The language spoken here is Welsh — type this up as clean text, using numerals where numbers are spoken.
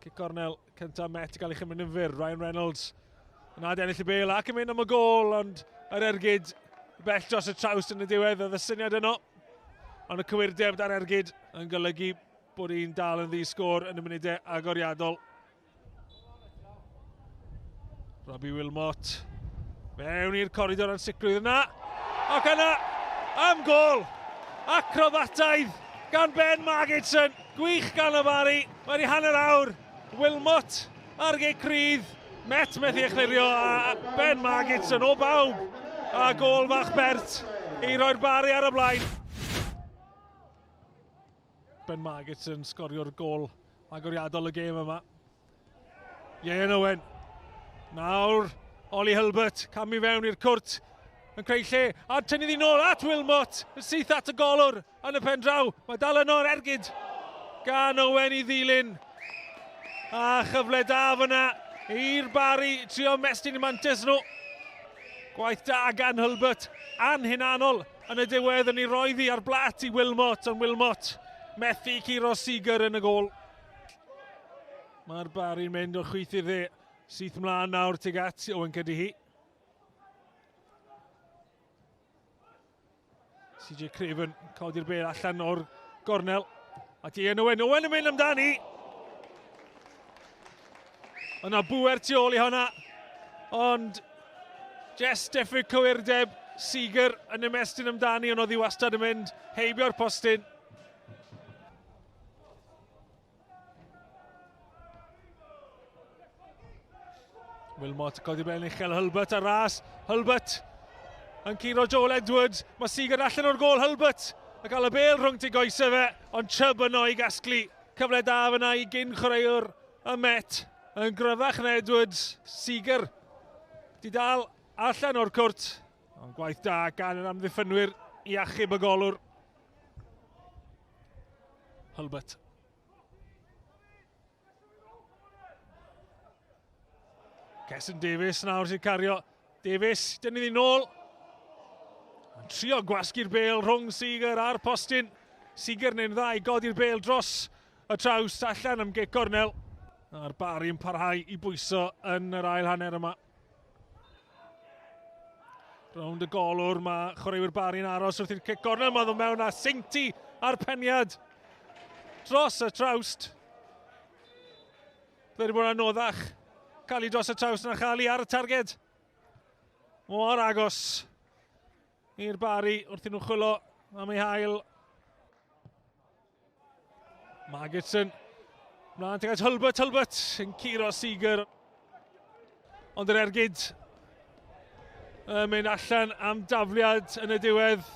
Cic cornel cyntaf Met i gael ei chymryd yn fyr. Ryan Reynolds yn ennill y bêl ac yn mynd am y gol, ond yr ergyd bell dros y traws yn y diwedd. Oedd y syniad yno, ond y cywirdeb da'r ergyd yn golygu bod hi'n dal yn ddi-sgôr yn y munudau agoriadol. Robbie Wilmot mewn i'r coridor ansicrwydd yna, ac yna am gol acrobataidd gan Ben Magidson. Gwych gan y Barri, wedi hanner awr. Wilmot ar Gic Crydd, Met methu echlirio a Ben Magidson o bawb a gol fach bert i roi'r Barri ar y blaen. Ben Magidson sgorio'r gol agoriadol y gêm yma. Ian Owen. Nawr, Oli Hilbert, cam i fewn i'r cwrt, yn creu lle, a tynnu ddi nôl at Wilmot, yn syth at y golwr yn y pen draw. Mae dal yno'r ergyd gan Owen i ddilyn. A chyfle da fyna i'r Barri trio mestyn i mantis nhw. Gwaith da gan Hilbert, anhunanol yn y diwedd yn ei roeddi ar blat i Wilmot, ond Wilmot methu curo Seeger yn y gol. Mae'r Barri'n mynd o chwyth i'r dde, syth mlaen nawr tuag at Owen Caerdydd. CJ Craven codi'r bel allan o'r gornel. Ac Ian Owen yn mynd amdani. Yna bwer tu ôl i honna, ond just diffyg cywirdeb Seeger yn ymestyn amdani, ond oedd hi wastad yn mynd heibio'r postyn. Wilmot codi'r bel uchel, Hilbert ar ras. Hilbert yn curo Joel Edwards. Mae Seeger allan o'r gol. Hilbert a cael y bel rhwng tu goesau fe, ond Chubb yno i gasglu. Cyfle da fyna i gyn chwaraewr y Met. Yn gryfach na Edwards. Seeger di dal allan o'r cwrt. Ond gwaith da gan yr amddiffynwyr i achub y golwr. Hilbert. Cesyn Davies nawr sy'n cario. Davies, dynnu ddi nôl. Yn trio gwasgu'r bel rhwng Seeger a'r postyn. Seeger neu'n dda i godi'r bel dros y traws allan am Gic cornel. A'r Barri yn parhau i bwyso yn yr ail hanner yma. Rownd y golwr, mae chwaraewyr Barri'n aros wrth i'r Gic cornel. Mae nhw mewn a Seinti a'r peniad dros y trawst. Wedi bod yn anoddach cael ei dros y traws na chael ei ar y targed. Mor agos i'r Barri wrth i nhw chwilo am ei hael. Magidson mlaen tuag at Hilbert yn curo Seeger. Ond yr ergyd yn mynd allan am dafliad yn y diwedd.